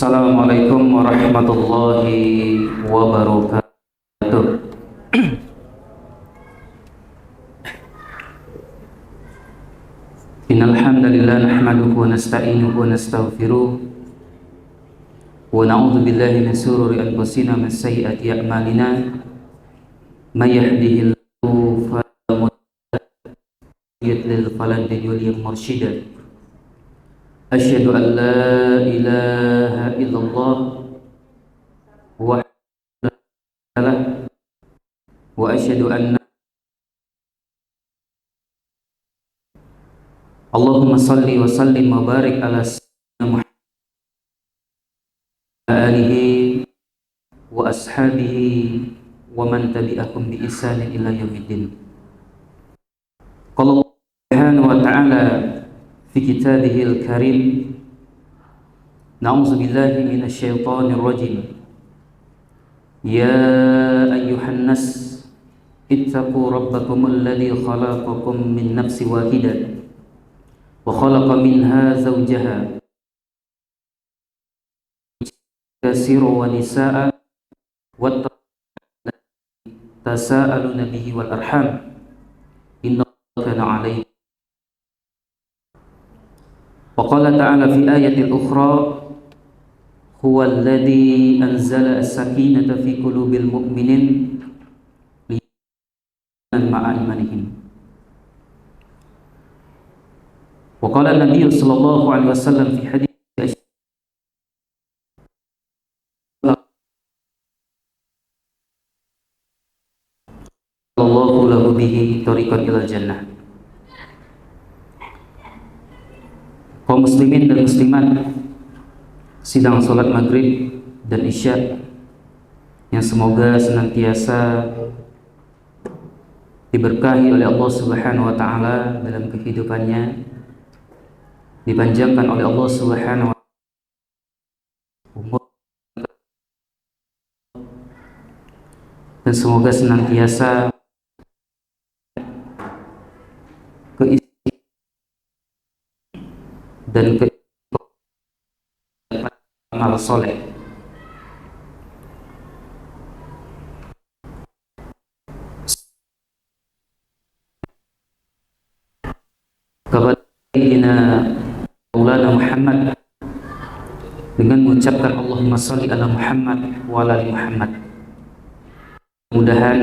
Assalamualaikum warahmatullahi wabarakatuh. Innal hamdalillah nahmaduhu wa nasta'inuhu wa nastaghfiruh wa na'udzu billahi min shururi anfusina wa min sayyiati a'malina. May yahdihillahu fala mudilla lahu wa may yudlil falan tajida lahu mursyida. Asyhadu an la ilaha illallah wahdahu la syarika lah wa asyhadu anna Allahumma salli wa sallim wa barik ala sayyidina Muhammad wa alihi wa ashabihi wa man tabi'ahum bi ihsanin ila yaumiddin. Qala Allah subhanahu wa ta'ala fi kitabihil karim, na'udzu billahi minasy syaithanir rajim. Ya ayyuhan nas ittaqu rabbakumul ladzi khalaqakum min nafsin wahidah wa khalaqa minha zawjaha kasiran wa nisaa wattaqu tasaaluna bihi wal arham innallaha kana 'alaykum. Wa qala ta'ala fi ayatil ukhra huwa alladhi anzala as-sakinata fi qulubil mu'minin liyu'minu ma'a imanihim. Wa qala an-nabiy sallallahu alaihi wasallam fi hadits Allahu lahu bihi tariqan ilal jannah. Kaum muslimin dan muslimat sidang salat maghrib dan isya yang semoga senantiasa diberkahi oleh Allah Subhanahu wa taala dalam kehidupannya, dipanjangkan oleh Allah Subhanahu wa taala umur, dan semoga senantiasa dan amal soleh. Kepada Sayyidina Maulana Muhammad dengan mengucapkan Allahumma sholli ala Muhammad wa ala ali Muhammad. Mudah-mudahan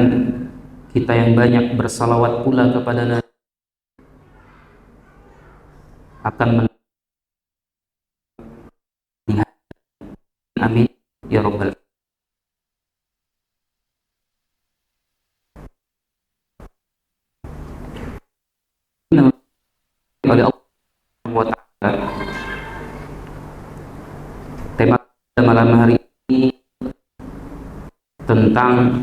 kita yang banyak bersalawat pula kepada Nabi akan amin ya rabbal alamin. Oleh Allah wa ta'ala, tema malam hari ini tentang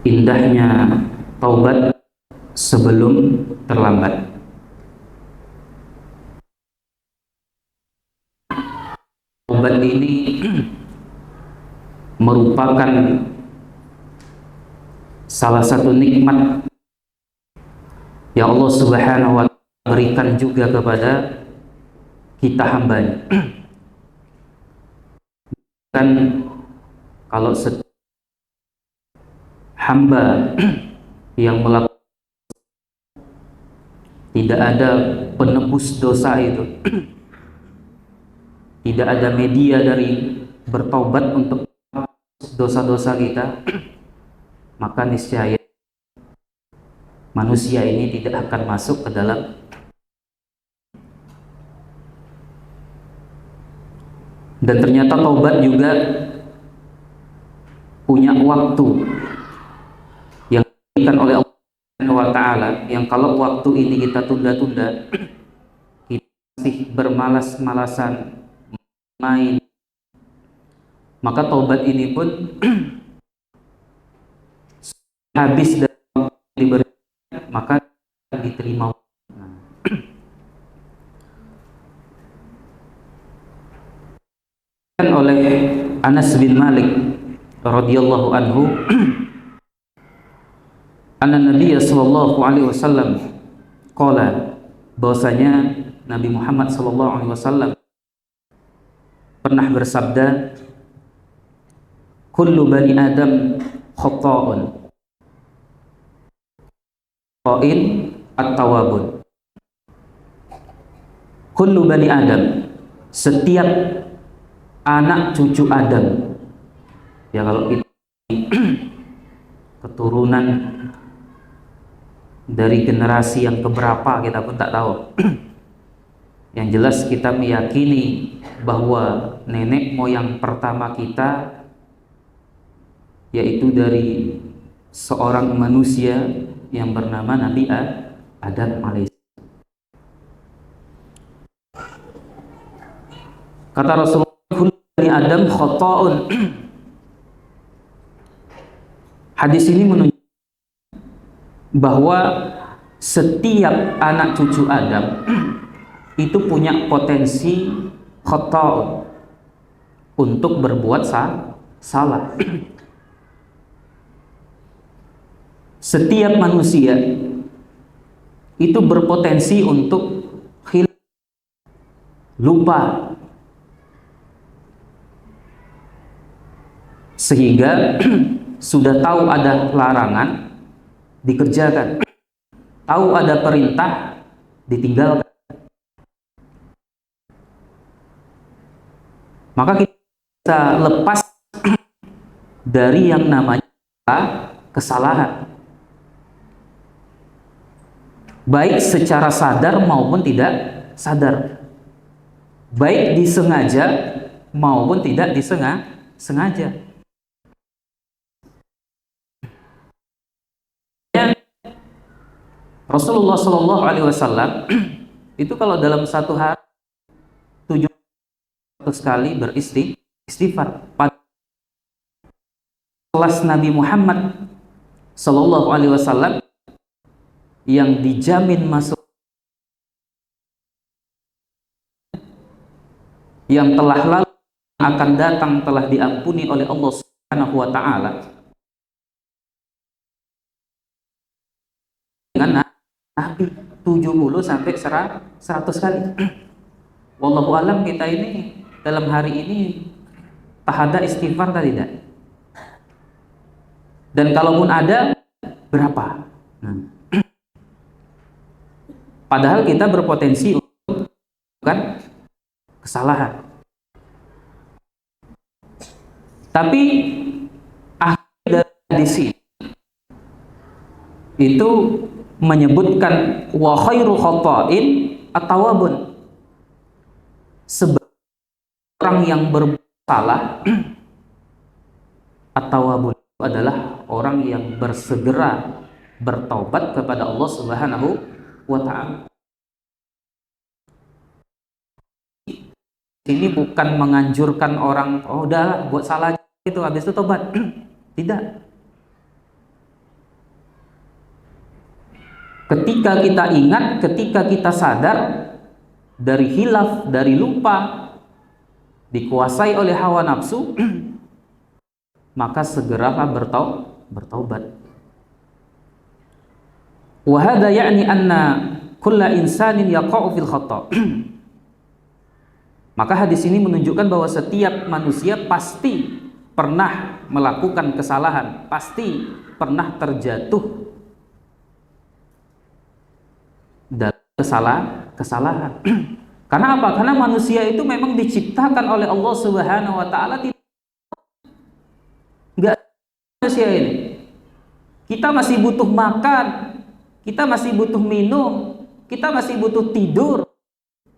indahnya taubat sebelum terlambat. Taubat ini merupakan salah satu nikmat yang Allah Subhanahu wa ta'ala berikan juga kepada kita hambanya. Kan kalau hamba yang melakukan tidak ada penebus dosa itu, tidak ada media dari bertaubat untuk dosa-dosa kita, maka niscaya manusia ini tidak akan masuk ke dalam. Dan ternyata taubat juga punya waktu yang diberikan oleh Allah Subhanahu wa ta'ala, yang kalau waktu ini kita tunda-tunda, kita masih bermalas-malasan main, maka taubat ini pun habis dan diberi, maka diterima. Oleh Anas bin Malik radhiyallahu anhu, anna Nabiy sallallahu alaihi wasallam qala, bahwasanya Nabi Muhammad sallallahu alaihi wasallam pernah bersabda, kullu bani Adam khata'un, khata'in at-tawabun. Kullu bani Adam, setiap anak cucu Adam. Ya, kalau kita keturunan dari generasi yang keberapa kita pun tak tahu. Yang jelas kita meyakini bahwa nenek moyang pertama kita yaitu dari seorang manusia yang bernama Nabi Adam alaihissalam. Kata Rasulullah, kullu bani Adam khata'un. Hadis ini menunjukkan bahwa setiap anak cucu Adam itu punya potensi khata'un, untuk berbuat salah. Setiap manusia itu berpotensi untuk lupa, sehingga sudah tahu ada larangan dikerjakan, tahu ada perintah ditinggalkan. Maka kita bisa lepas dari yang namanya kesalahan, baik secara sadar maupun tidak sadar, baik disengaja maupun tidak disengaja. Rasulullah Shallallahu Alaihi Wasallam itu kalau dalam satu hari 7 kali beristighfar. Pada kelas Nabi Muhammad Shallallahu Alaihi Wasallam yang dijamin masuk, yang telah lalu akan datang telah diampuni oleh Allah Subhanahu wa taala dengan Nabi 70 sampai 100 kali. Wallahu alam, kita ini dalam hari ini tak ada istighfar atau tidak? Dan kalaupun ada, berapa? Padahal kita berpotensi untuk melakukan kesalahan. Tapi akhir dari hadis ini itu menyebutkan wa khairu khata'in at-tawabun, sebagai orang yang berbuat salah, at-tawabun adalah orang yang bersegera bertaubat kepada Allah Subhanahu wa ta'ala. Ini bukan menganjurkan orang, oh udah buat salah itu habis itu tobat. Tidak. Ketika kita ingat, ketika kita sadar dari hilaf, dari lupa, dikuasai oleh hawa nafsu, maka segeralah bertaubat. Wa hadha ya'ni anna kulla insanin yaqa'u fil khata'. Maka hadis ini menunjukkan bahwa setiap manusia pasti pernah melakukan kesalahan, pasti pernah terjatuh dalam kesalahan. Karena apa? Karena manusia itu memang diciptakan oleh Allah Subhanahu wa taala, enggak manusia ini. Kita masih butuh makan, kita masih butuh minum, kita masih butuh tidur,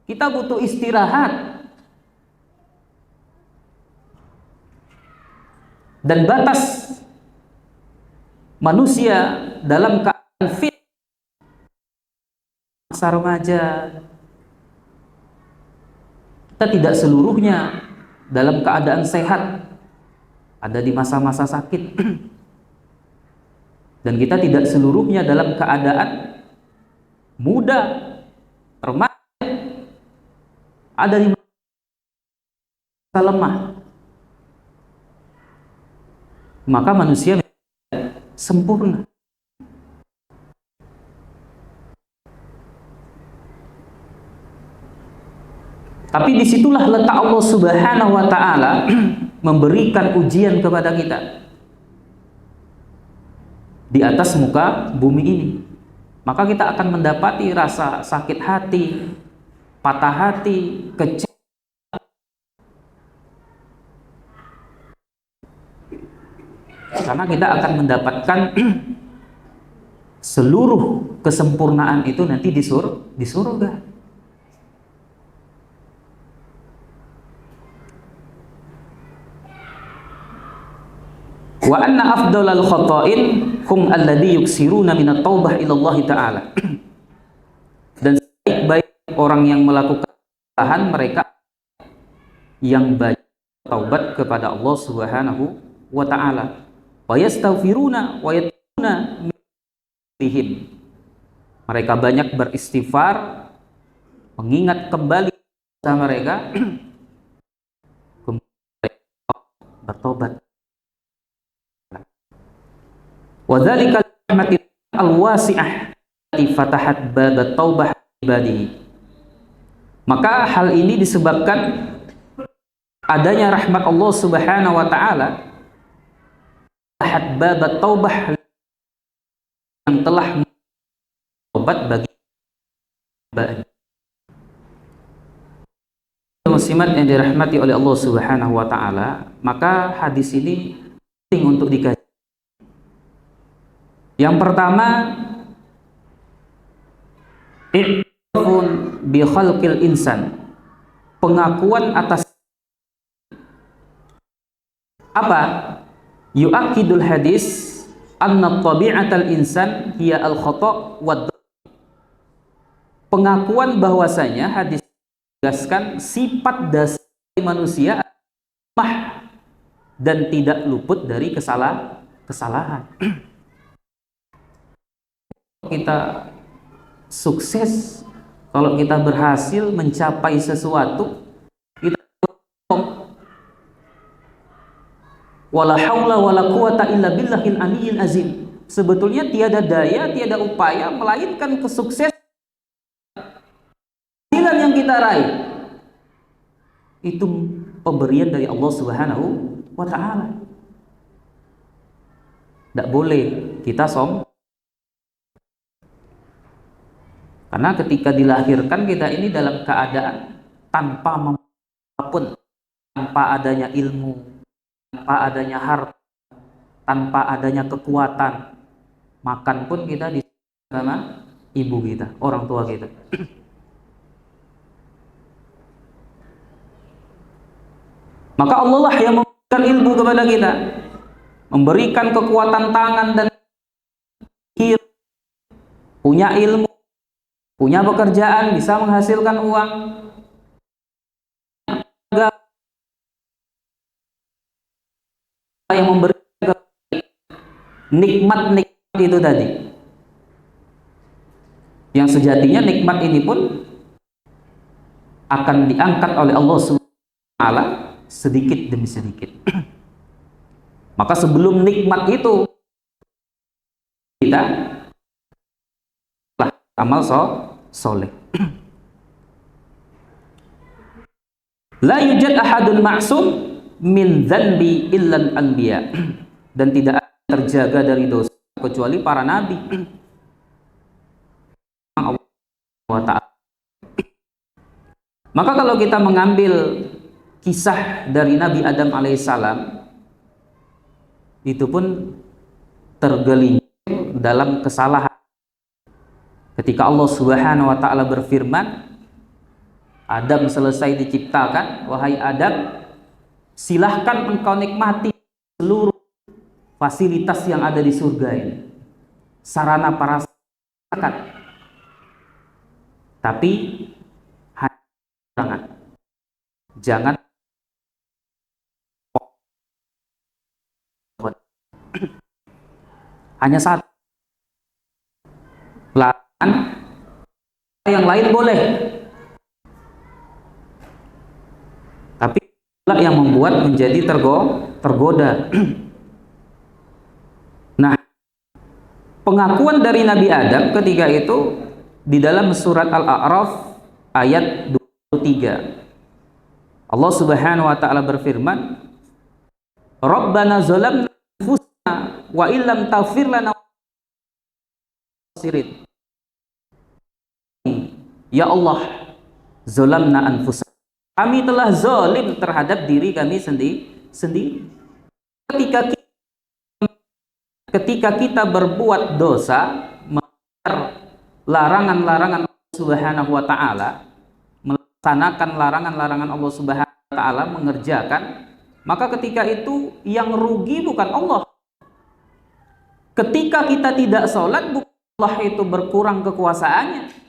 kita butuh istirahat. Dan batas manusia dalam keadaan fit, masa remaja, kita tidak seluruhnya dalam keadaan sehat, ada di masa-masa sakit. Dan kita tidak seluruhnya dalam keadaan muda, remaja, ada di masa lemah. Maka manusia sempurna. Tapi disitulah letak Allah Subhanahu wa Ta'ala memberikan ujian kepada kita di atas muka bumi ini. Maka kita akan mendapati rasa sakit hati, patah hati, kecewa. Karena kita akan mendapatkan seluruh kesempurnaan itu nanti di surga. Wa anna afdalal khata'in hum alladhi yuksiruna minat taubah ilallah ta'ala. Dan sebaik-baik orang yang melakukan kesalahan mereka yang banyak taubat kepada Allah Subhanahu wa ta'ala. Wa yastaghfiruna wa yatubuna minhum. Mereka banyak beristighfar, mengingat kembali dosa mereka, bertobat. Wa dzalika rahmatil al-wasi'ah allati fatahat bab taubah ibadihi. Maka hal ini disebabkan adanya rahmat Allah Subhanahu wa taala, fatahat bab taubah yang telah taubat bagi ibadi. Muslimat yang dirahmati oleh Allah Subhanahu wa taala, maka hadis ini penting untuk dikaji. Yang pertama, i'tirafun bi khalqil insan, pengakuan atas apa? Yu'akidul hadis anna tabi'atal insan hiya al khata' wad. Pengakuan bahwasanya hadis menegaskan sifat dasar manusia lemah dan tidak luput dari kesalahan. Kita sukses, kalau kita berhasil mencapai sesuatu, kita wala haula wala quwata illa billahil aliyyil azim. Sebetulnya tiada daya, tiada upaya melainkan kesuksesan yang kita raih itu pemberian dari Allah Subhanahu wa ta'ala. Tidak boleh kita karena ketika dilahirkan kita ini dalam keadaan tanpa apapun, tanpa adanya ilmu, tanpa adanya harta, tanpa adanya kekuatan. Makan pun kita sama ibu kita, orang tua kita. Maka Allah lah yang memberikan ilmu kepada kita, memberikan kekuatan tangan dan pikir, punya ilmu, punya pekerjaan, bisa menghasilkan uang, yang memberikan nikmat-nikmat itu tadi, yang sejatinya nikmat ini pun akan diangkat oleh Allah SWT sedikit demi sedikit. Maka sebelum nikmat itu kita amal soleh. La yujad ahadun ma'sum min dzanbi illal anbiya. Dan tidak terjaga dari dosa kecuali para nabi. Maka kalau kita mengambil kisah dari Nabi Adam alaihissalam, itu pun tergelincir dalam kesalahan. Ketika Allah Subhanahu wa ta'ala berfirman, Adam selesai diciptakan, wahai Adam, silahkan engkau nikmati seluruh fasilitas yang ada di surga ini, sarana prasarana, tapi jangan hanya satu. Yang lain boleh, tapi yang membuat menjadi tergoda. Nah, pengakuan dari Nabi Adam ketika itu di dalam surat Al-A'raf ayat 23. Allah Subhanahu wa taala berfirman, Rabbana zalamna anfusana wa illam taghfir lana sirin. Ya Allah, zalamna anfusana. Kami telah zalim terhadap diri kami sendiri. Ketika kita berbuat dosa, melanggar larangan-larangan Allah Subhanahu wa taala, melaksanakan larangan-larangan Allah Subhanahu wa taala, mengerjakan, maka ketika itu yang rugi bukan Allah. Ketika kita tidak sholat, bukan Allah itu berkurang kekuasaannya.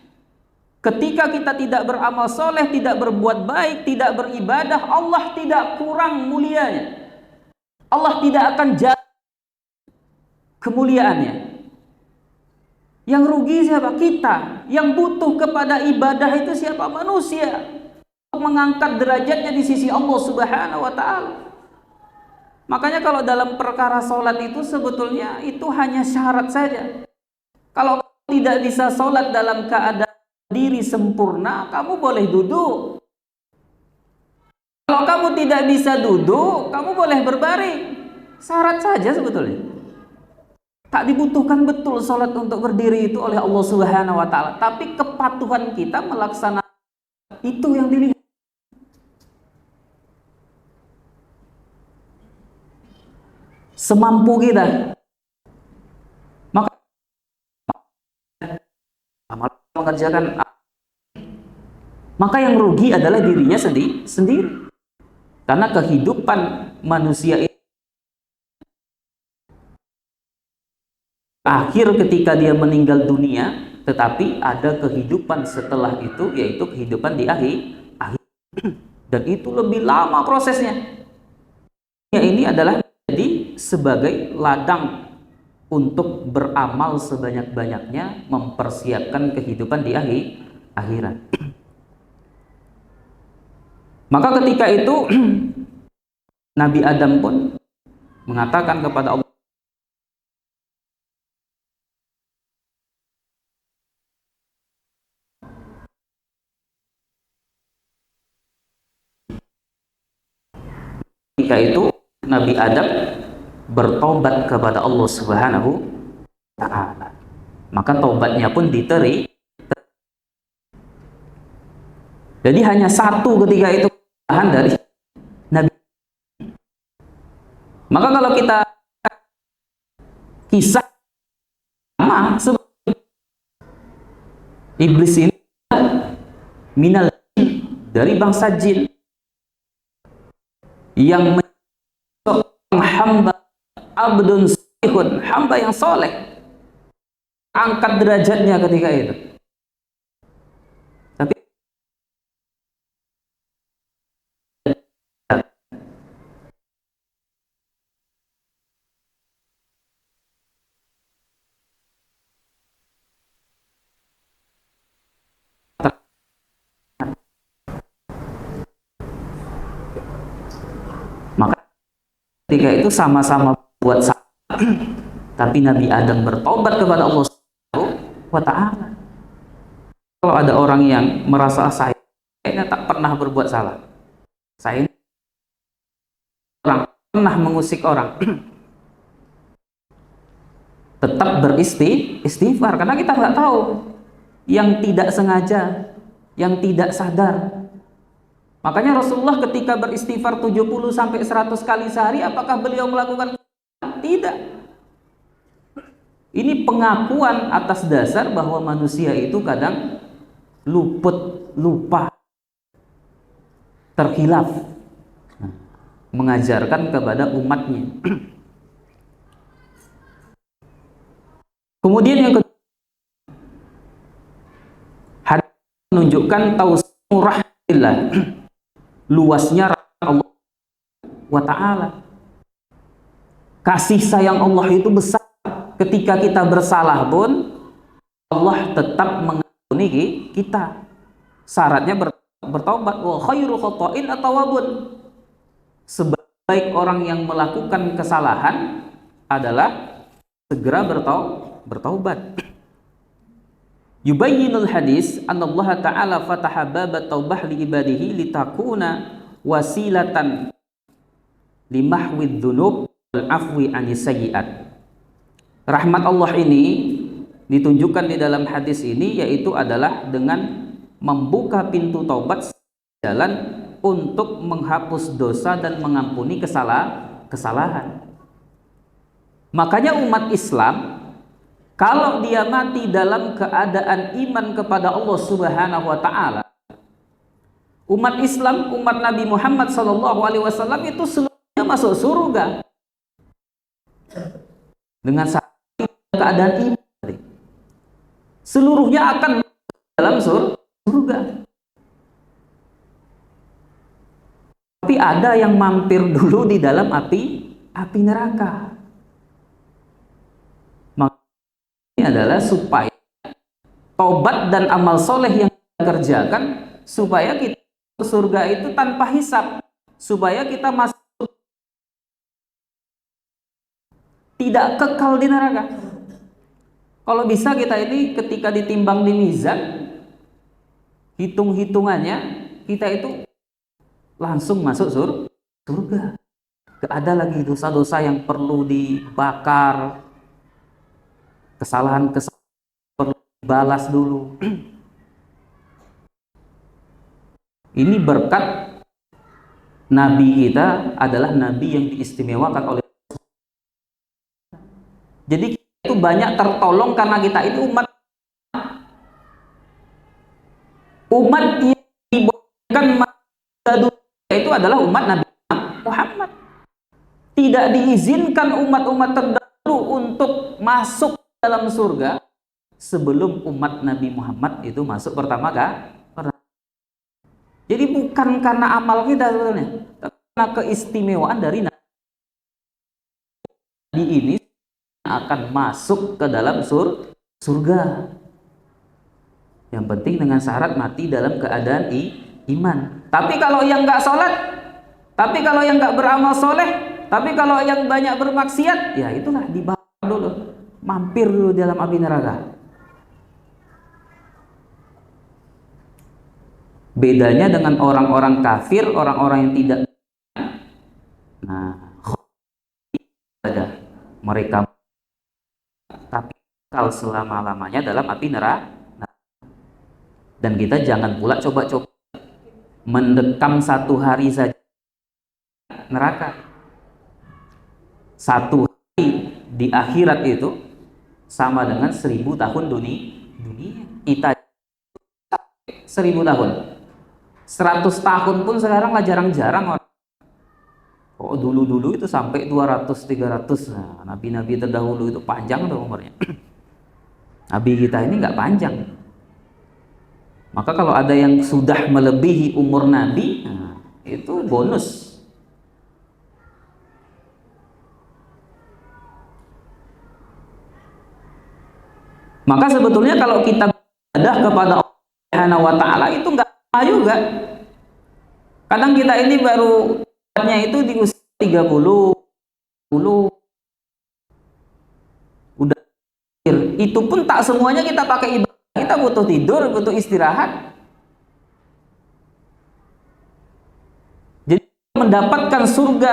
Ketika kita tidak beramal soleh, tidak berbuat baik, tidak beribadah, Allah tidak kurang mulianya. Allah tidak akan jatuh kemuliaannya. Yang rugi siapa? Kita. Yang butuh kepada ibadah itu siapa? Manusia. Untuk mengangkat derajatnya di sisi Allah Subhanahu wa taala. Makanya kalau dalam perkara sholat itu sebetulnya itu hanya syarat saja. Kalau tidak bisa sholat dalam keadaan diri sempurna, kamu boleh duduk. Kalau kamu tidak bisa duduk, kamu boleh berbaring. Syarat saja sebetulnya. Tak dibutuhkan betul sholat untuk berdiri itu oleh Allah Subhanahu wa taala, tapi kepatuhan kita melaksanakan itu yang dilihat. Semampu kita. Maka amal mengerjakan, maka yang rugi adalah dirinya sendiri. Karena kehidupan manusia itu akhir ketika dia meninggal dunia, tetapi ada kehidupan setelah itu, yaitu kehidupan di akhir. Dan itu lebih lama prosesnya. Ini adalah jadi sebagai ladang untuk beramal sebanyak-banyaknya, mempersiapkan kehidupan di akhirat. Maka ketika itu Nabi Adam pun mengatakan kepada Allah, ketika itu Nabi Adam bertobat kepada Allah Subhanahu wa taala. Maka tobatnya pun diterima. Jadi hanya satu ketika itu kesalahan dari Nabi. Maka kalau kita kisah sama iblis ini minal dari bangsa jin yang hamba abdun salihun, hamba yang soleh, angkat derajatnya ketika itu. Tapi maka ketika itu sama-sama buat salah, tapi Nabi Adam bertobat kepada Allah Subhanahu wa taala. Kalau ada orang yang merasa saya tak pernah berbuat salah, saya pernah mengusik orang, tetap beristighfar, karena kita nggak tahu yang tidak sengaja, yang tidak sadar. Makanya Rasulullah ketika beristighfar 70 sampai 100 kali sehari, apakah beliau melakukan? Tidak. Ini pengakuan atas dasar bahwa manusia itu kadang lupa, terkhilaf, mengajarkan kepada umatnya. Kemudian yang kedua, hadis menunjukkan tausi'ur rahmatillah, luasnya Allah wa ta'ala. Kasih sayang Allah itu besar. Ketika kita bersalah pun Allah tetap mengampuni kita. Syaratnya bertobat. Wa khairu khata'in at-tawwabun. Sebaik orang yang melakukan kesalahan adalah segera bertaubat. Yubayyinul hadis anna Allah Ta'ala fataha babat taubah li ibadihi litakuna wasilatan limahwid dzunub wal afwi anis sayyi'at. Rahmat Allah ini ditunjukkan di dalam hadis ini, yaitu adalah dengan membuka pintu taubat, jalan untuk menghapus dosa dan mengampuni kesalahan. Makanya umat Islam kalau dia mati dalam keadaan iman kepada Allah Subhanahu wa taala, umat Islam, umat Nabi Muhammad SAW itu seluruhnya masuk surga dengan keadaan iman. Seluruhnya akan dalam surga. Tapi ada yang mampir dulu di dalam api neraka. Makanya ini adalah supaya taubat dan amal soleh yang kita kerjakan, supaya kita ke surga itu tanpa hisab, supaya kita masuk tidak kekal di neraka. Kalau bisa kita ini ketika ditimbang di mizan, hitung-hitungannya kita itu langsung masuk surga. Gak ada lagi dosa-dosa yang perlu dibakar, kesalahan perlu dibalas dulu. Ini berkat Nabi kita adalah Nabi yang diistimewakan oleh Allah. Jadi kita itu banyak tertolong karena kita itu umat yang dibolehkan itu adalah umat Nabi Muhammad. Tidak diizinkan umat-umat terdahulu untuk masuk dalam surga sebelum umat Nabi Muhammad itu masuk pertama kali. Jadi bukan karena amal kita sebenarnya, karena keistimewaan dari Nabi ini akan masuk ke dalam surga. Yang penting dengan syarat mati dalam keadaan iman. Tapi kalau yang nggak sholat, tapi kalau yang nggak beramal soleh, tapi kalau yang banyak bermaksiat, ya itulah dibakar dulu, mampir dulu dalam api neraka. Bedanya dengan orang-orang kafir, orang-orang yang tidak, mereka tapi kekal selama-lamanya dalam api neraka. Dan kita jangan pula coba-coba mendekam satu hari saja neraka. Satu hari di akhirat itu sama dengan 1000 tahun dunia. Kita 1000 tahun, 100 tahun pun sekarang lah jarang-jarang orang. Oh, dulu-dulu itu sampai 200-300. Nah, nabi-nabi terdahulu itu panjang tuh umurnya. Nabi kita ini nggak panjang. Maka kalau ada yang sudah melebihi umur Nabi, nah, itu bonus. Maka sebetulnya kalau kita beribadah kepada Allah Subhanahu wa taala itu nggak lama juga. Kadang kita ini baru itu di usia 30 udah, itu pun tak semuanya kita pakai ibadah. Kita butuh tidur, butuh istirahat. Jadi mendapatkan surga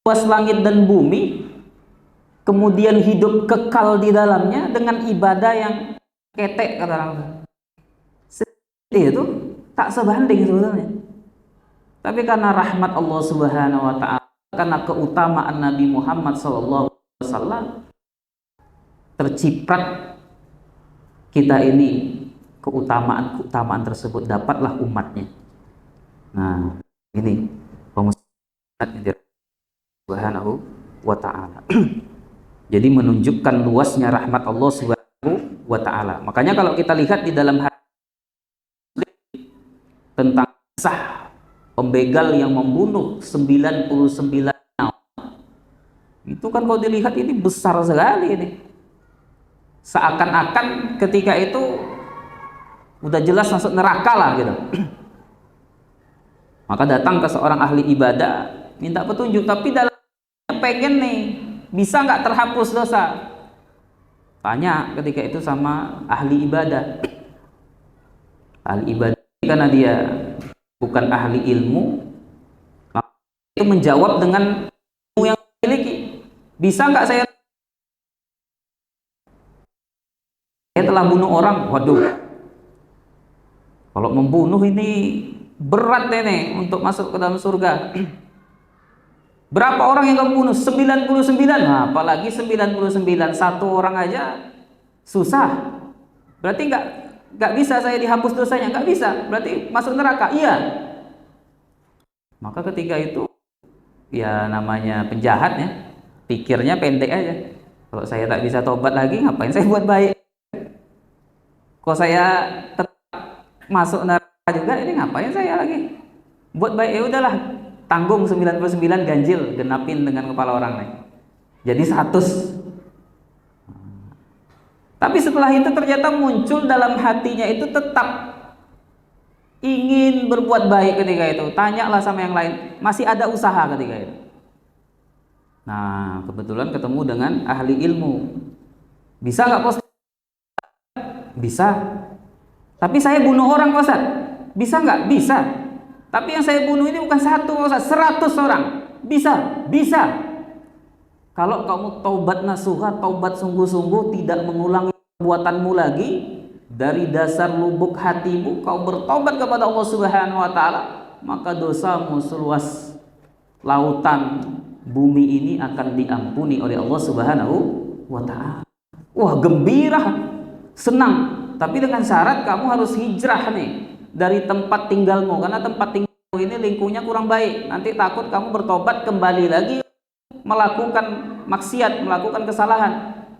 luas langit dan bumi, kemudian hidup kekal di dalamnya dengan ibadah yang ketek, kata orang. Itu tak sebanding sebetulnya. Tapi karena rahmat Allah Subhanahu wa taala, karena keutamaan Nabi Muhammad SAW, terciprat kita ini keutamaan tersebut, dapatlah umatnya. Nah, ini pemusnah Subhanahu wa taala. Jadi menunjukkan luasnya rahmat Allah Subhanahu wa taala. Makanya kalau kita lihat di dalam hadis tentang kisah pembegal yang membunuh 99 nyawa, itu kan kalau dilihat ini besar sekali ini. Seakan-akan ketika itu udah jelas masuk neraka lah gitu. Maka datang ke seorang ahli ibadah minta petunjuk, tapi dalam pengen nih, bisa nggak terhapus dosa? Tanya ketika itu sama ahli ibadah. Ahli ibadah karena dia bukan ahli ilmu, itu menjawab dengan ilmu yang memiliki. Bisa nggak saya telah bunuh orang? Waduh, kalau membunuh ini berat ini untuk masuk ke dalam surga. Berapa orang yang kamu bunuh? 99. Nah, apalagi 99, satu orang aja susah. Berarti nggak bisa saya dihapus dosanya, nggak bisa. Berarti masuk neraka. Iya. Maka ketika itu ya namanya penjahat ya, pikirnya pendek aja. Kalau saya tak bisa tobat lagi, ngapain saya buat baik? Kalau saya tetap masuk neraka juga, ini ngapain saya lagi buat baik? Ya udahlah, tanggung 99 ganjil, genapin dengan kepala orang lain. Jadi 100. Tapi setelah itu ternyata muncul dalam hatinya itu tetap ingin berbuat baik ketika itu. Tanyalah sama yang lain, masih ada usaha ketika itu. Nah, kebetulan ketemu dengan ahli ilmu. Bisa nggak, Pak? Bisa. Tapi saya bunuh orang, Pak Ustaz. Bisa nggak? Bisa. Tapi yang saya bunuh ini bukan 1, Pak Ustaz, 100 orang. Bisa. Bisa. Kalau kamu taubat nasuha, taubat sungguh-sungguh, tidak mengulangi perbuatanmu lagi, dari dasar lubuk hatimu kau bertobat kepada Allah Subhanahu wa taala, maka dosamu seluas lautan bumi ini akan diampuni oleh Allah Subhanahu wa taala. Wah, gembira, senang. Tapi dengan syarat kamu harus hijrah nih dari tempat tinggalmu, karena tempat tinggalmu ini lingkungnya kurang baik. Nanti takut kamu bertobat kembali lagi melakukan maksiat, melakukan kesalahan.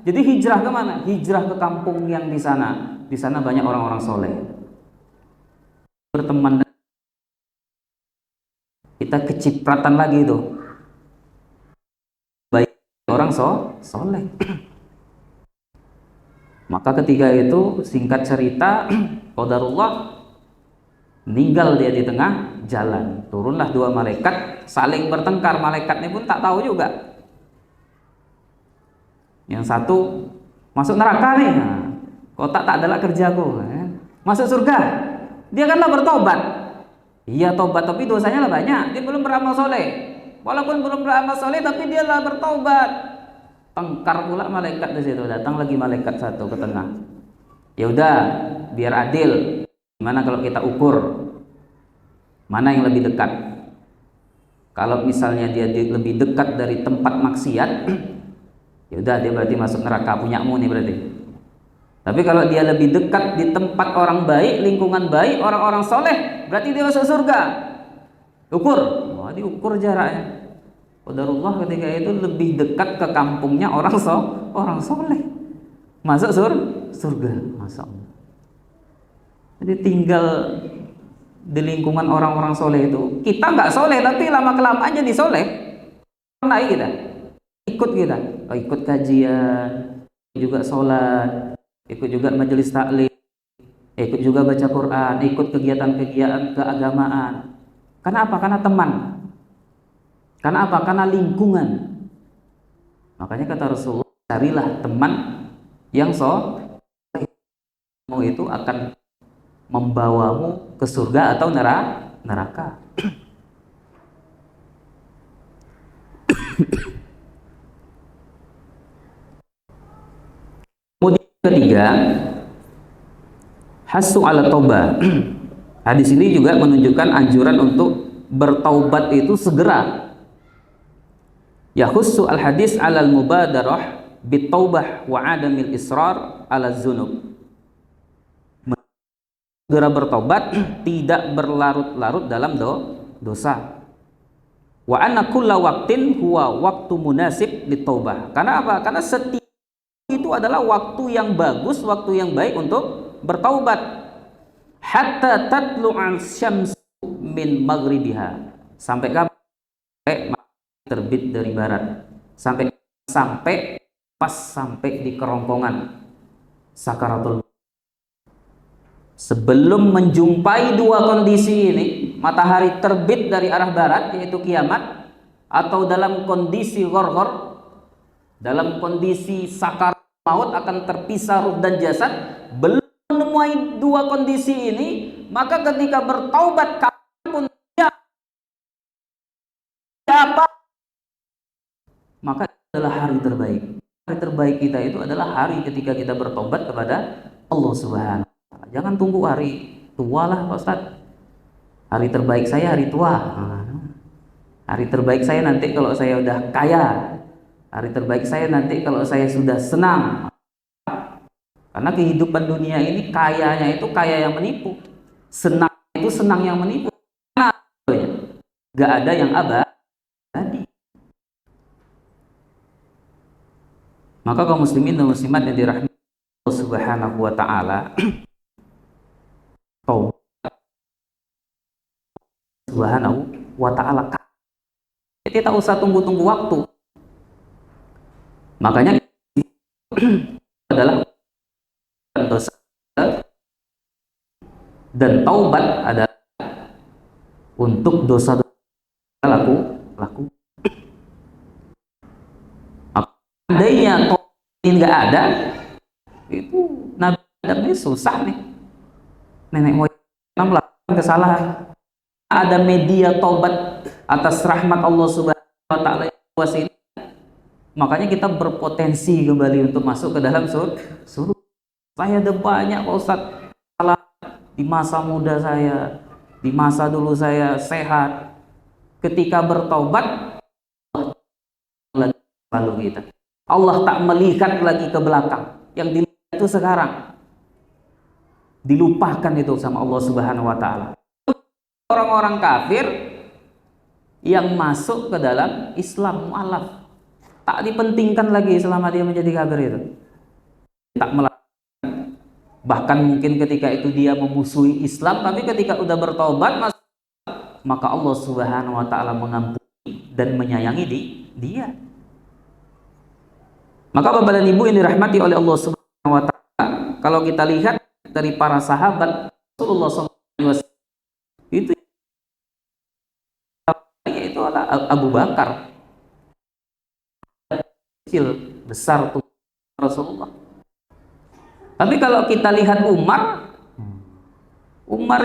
Jadi hijrah kemana? Hijrah ke kampung yang di sana. Di sana banyak orang-orang soleh. Berteman, kita kecipratan lagi itu. Baik orang soleh. Maka ketika itu, singkat cerita, qadarullah, meninggal dia di tengah jalan. Turunlah 2 malaikat saling bertengkar. Malaikatnya pun tak tahu juga. Yang satu masuk neraka nih, nah, kotak tak adalah kerjaku. Masuk surga, dia kanlah bertobat. Iya tobat, tapi dosanya lah banyak. Dia belum beramal soleh. Walaupun belum beramal soleh, tapi dia lah bertobat. Tengkar pula malaikat di situ. Datang lagi malaikat satu ke tengah. Ya udah, biar adil. Gimana kalau kita ukur mana yang lebih dekat? Kalau misalnya dia lebih dekat dari tempat maksiat, ya udah dia berarti masuk neraka, punyamu nih berarti. Tapi kalau dia lebih dekat di tempat orang baik, lingkungan baik, orang-orang soleh, berarti dia masuk surga. Ukur, wah diukur jaraknya. Qadarullah ketika itu lebih dekat ke kampungnya orang soleh, masuk surga, masya Allah. Jadi tinggal di lingkungan orang-orang soleh itu, kita nggak soleh tapi lama kelamaan jadi soleh. Naik kita, ikut kita, ikut kajian, juga sholat, ikut juga majelis taklim, ikut juga baca Quran, ikut kegiatan-kegiatan keagamaan. Karena apa? Karena teman. Karena apa? Karena lingkungan. Makanya kata Rasulullah, carilah teman yang itu akan membawamu ke surga atau neraka. Kemudian ketiga, hasu ala taubah. Hadis ini juga menunjukkan anjuran untuk bertaubat itu segera. Yahussu al hadis alal mubadarah bitaubah wa adamil israr ala dzunub. Segera bertobat, tidak berlarut-larut dalam dosa. Wa anna kulla waqtin huwa waqtu munasib litaubah. Karena apa? Karena setiap itu adalah waktu yang bagus, waktu yang baik untuk bertaubat. Hatta tatlu'al syamsu min maghribiha. Sampai kapan? Terbit dari barat. Sampai pas sampai di kerongkongan sakaratul. Sebelum menjumpai 2 kondisi ini, matahari terbit dari arah barat yaitu kiamat, atau dalam kondisi ghorghor, dalam kondisi sakarat maut akan terpisah ruh dan jasad, belum menemui 2 kondisi ini, maka ketika bertaubat kapanpun dia maka itu adalah hari terbaik. Hari terbaik kita itu adalah hari ketika kita bertobat kepada Allah Subhanahu wa Ta'ala. Jangan tunggu hari tua lah Pak Ustaz. Hari terbaik saya hari tua. Hari terbaik saya nanti kalau saya udah kaya. Hari terbaik saya nanti kalau saya sudah senang. Karena kehidupan dunia ini kayanya itu kaya yang menipu. Senang itu senang yang menipu. Karena gak ada yang abadi. Maka kaum muslimin dan muslimat yang dirahmati Allah Subhanahu wa Ta'ala, Subhanahu wa Ta'ala, kita tak usah tunggu-tunggu waktu. Makanya adalah dosa dan taubat adalah untuk dosa laku. Andainya taubat ini nggak ada, itu Nabi Adam ini susah nih. Nenek moyang melakukan kesalahan. Ada media taubat atas rahmat Allah Subhanahu wa Ta'ala yang luas ini. Makanya kita berpotensi kembali untuk masuk ke dalam surga. Saya ada banyak Pak Ustaz salah di masa muda saya, di masa dulu saya sehat. Ketika bertaubat, lalu kita. Allah tak melihat lagi ke belakang. Yang dilihat itu sekarang. Dilupakan itu sama Allah Subhanahu wa Ta'ala. Orang-orang kafir yang masuk ke dalam Islam mu'alaf, tak dipentingkan lagi selama dia menjadi kafir itu. Tak melakukan. Bahkan mungkin ketika itu dia memusuhi Islam, tapi ketika udah bertobat, maka Allah Subhanahu wa Ta'ala mengampuni dan menyayangi dia. Maka Bapak dan Ibu yang dirahmati oleh Allah Subhanahu wa Ta'ala, kalau kita lihat dari para sahabat Rasulullah SAW, itu adalah Abu Bakar, kecil besar tuh Rasulullah. Tapi kalau kita lihat Umar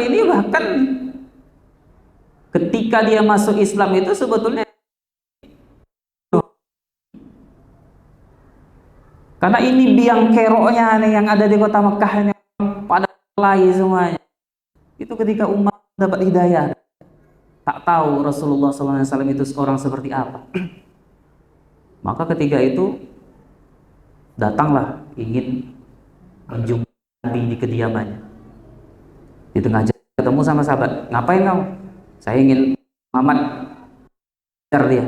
ini bahkan ketika dia masuk Islam itu sebetulnya karena ini biang keroknya nih yang ada di kota Mekah ini pada lari semuanya. Itu ketika Umar dapat hidayah, tak tahu Rasulullah SAW itu seorang seperti apa. Maka ketika itu datanglah ingin menjumpai Nabi di kediamannya. Di tengah jalan ketemu sama sahabat, ngapain kamu? Saya ingin Muhammad cari dia.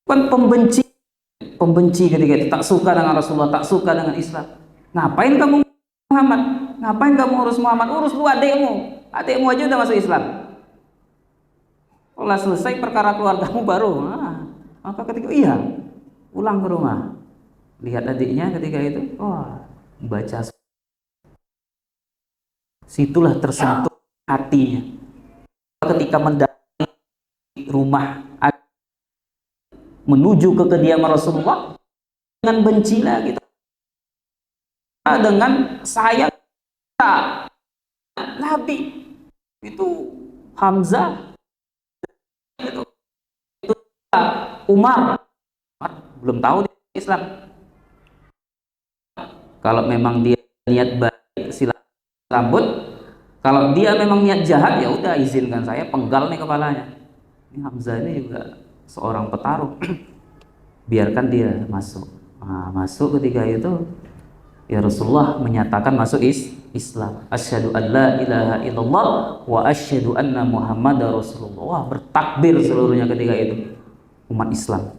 Kan pembenci ketika itu, tak suka dengan Rasulullah, tak suka dengan Islam. Ngapain kamu Muhammad? Ngapain kamu urus Muhammad? Urus lu adekmu aja udah masuk Islam. Kalau selesai perkara keluargamu baru. Maka ketika pulang ke rumah, lihat adiknya ketika itu, baca, situlah tersentuh hatinya. Ketika mendatangi rumah menuju ke kediaman Rasulullah dengan benci lagi, dengan sayang Nabi itu Hamzah, itu Umar belum tahu di Islam. Kalau memang dia niat baik silakan sambut. Kalau dia memang niat jahat, ya udah izinkan saya penggal nih kepalanya. Ini Hamzah ini juga seorang petarung. Biarkan dia masuk. Masuk ketika itu ya Rasulullah menyatakan masuk Islam. Asyhadu an la ilaha illallah wa asyhadu anna Muhammadar Rasulullah. Wah, bertakbir seluruhnya ketika itu umat Islam.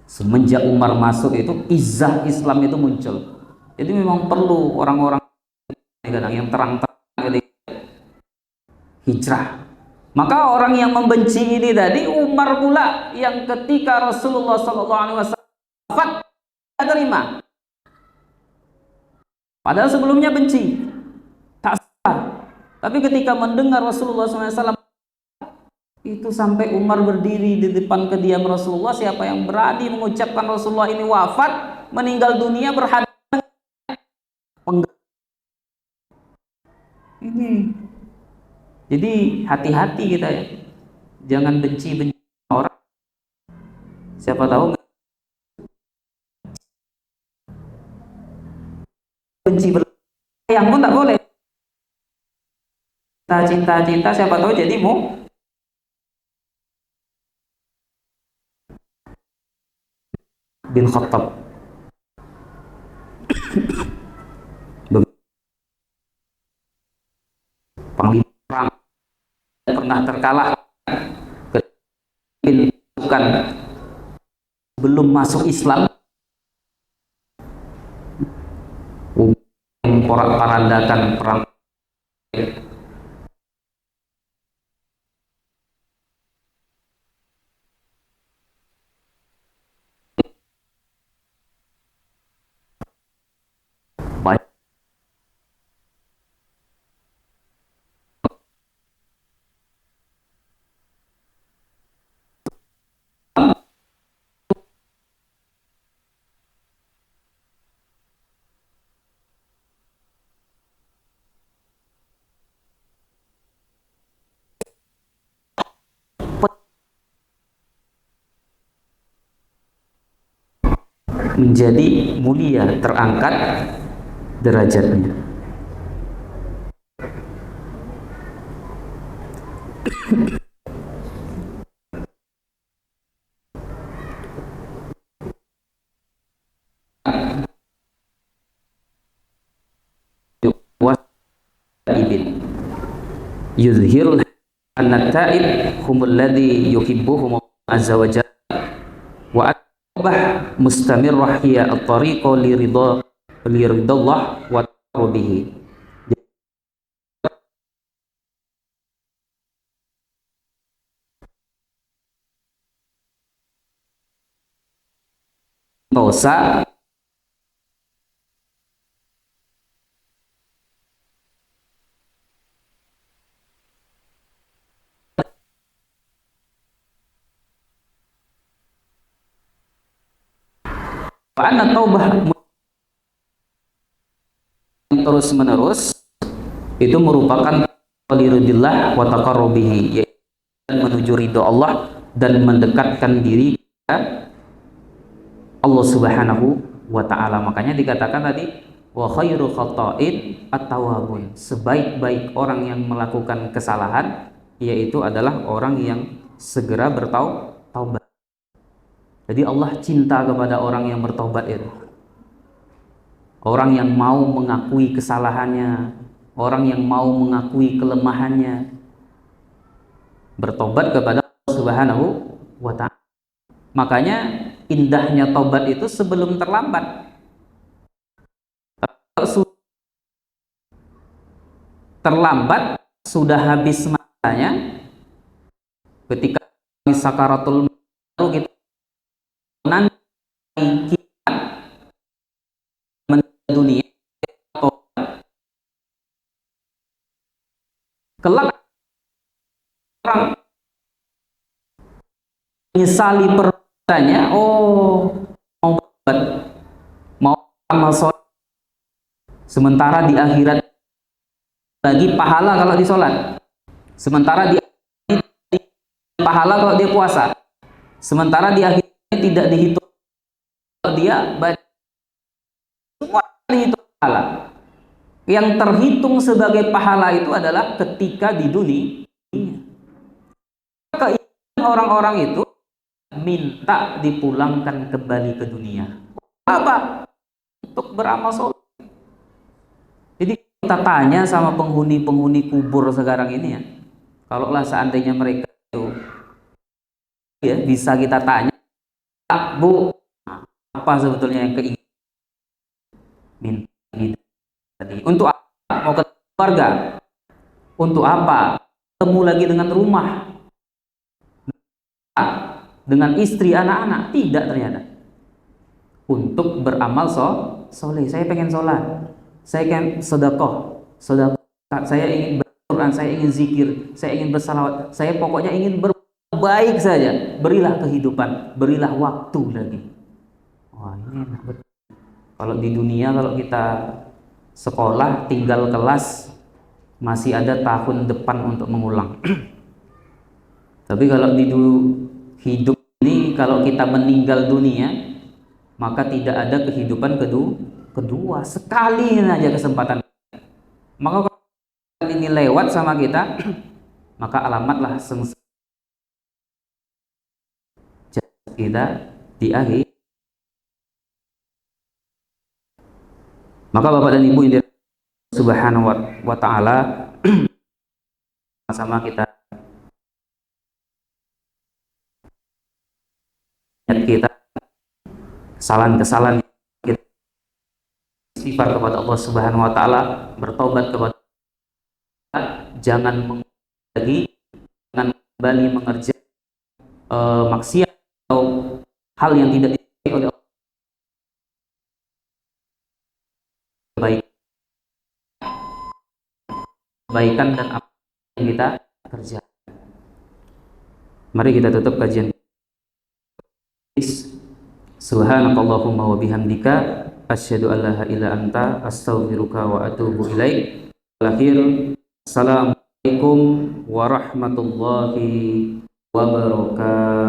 Semenjak Umar masuk itu izah Islam itu muncul. Jadi memang perlu orang-orang yang terang-terang hijrah. Maka orang yang membenci ini tadi Umar pula yang ketika Rasulullah SAW wafat tidak terima. Padahal sebelumnya benci, tak salah. Tapi ketika mendengar Rasulullah SAW itu sampai Umar berdiri di depan kediaman Rasulullah, siapa yang berani mengucapkan Rasulullah ini wafat, meninggal dunia berhadapan ini. Jadi hati-hati kita ya, jangan benci orang. Siapa tahu benci yang pun tak boleh. Cinta, siapa tahu jadi mau bin Khattab, panglima perang, pernah terkalah, bukan belum masuk Islam, porak-parandakan perang. Menjadi mulia, terangkat derajatnya. Yuzhirul an-nata'ib humul ladhi yuhibbuhum azza wa jalla wa atbah mustamirrah hiya at-tariqa liridallah wa bihi. Dosa Fa'anna taubah terus menerus itu merupakan liridillah wa taqarrubihi, yaitu menuju ridho Allah dan mendekatkan diri kepada Allah Subhanahu wa ta'ala. Makanya dikatakan tadi wa khairu khata'in at-tawwabun, sebaik-baik orang yang melakukan kesalahan yaitu adalah orang yang segera bertaubat. Jadi Allah cinta kepada orang yang bertobat itu. Orang yang mau mengakui kesalahannya, orang yang mau mengakui kelemahannya, bertobat kepada Allah Subhanahu wa ta'ala. Makanya indahnya tobat itu sebelum terlambat. Terlambat, sudah habis masanya, ketika sakaratul maut kita nanti kita meninggal dunia, kelak orang menyesali perbuatannya, mau bertobat, mau amal sholat, sementara di akhirat bagi pahala kalau di sholat, sementara di pahala kalau dia puasa, sementara di akhirnya tidak dihitung kalau dia baca, semua dihitung pahala. Yang terhitung sebagai pahala itu adalah ketika di dunia. Keinginan orang-orang itu minta dipulangkan kembali ke dunia. Apa? Untuk beramal soleh. Jadi kita tanya sama penghuni-penghuni kubur sekarang ini ya, kalaulah seandainya mereka itu ya bisa kita tanya, Bu, apa sebetulnya yang keinginan minta tadi? Untuk apa? Mau ke keluarga? Untuk apa? Ketemu lagi dengan rumah, dengan istri, anak-anak? Tidak, ternyata untuk beramal soleh. Saya pengen sholat, saya ingin sedekah, saya ingin berquran, saya ingin zikir, saya ingin bersalawat, saya pokoknya ingin berbaik saja. Berilah kehidupan, berilah waktu lagi. Wah, ini enak betul. Kalau di dunia, kalau kita sekolah tinggal kelas, masih ada tahun depan untuk mengulang. Tapi kalau di hidup ini kalau kita meninggal dunia, maka tidak ada kehidupan kedua. Sekali saja kesempatan. Maka kalau ini lewat sama kita, maka alamatlah sengsara kita di akhir. Maka Bapak dan Ibu yang Subhanahu wa ta'ala, sama kita kesalahan-kesalahan kita, istighfar kepada Allah Subhanahu wa ta'ala, bertobat kepada Allah, jangan kembali mengerjakan maksiat atau hal yang tidak disukai oleh Allah. Kebaikan dan apa yang kita kerjakan. Mari kita tutup kajian. Subhanakallahumma wa bihamdika asyhadu an la ilaha illa anta astaghfiruka wa atubu ilaik. Assalamualaikum warahmatullahi wabarakatuh.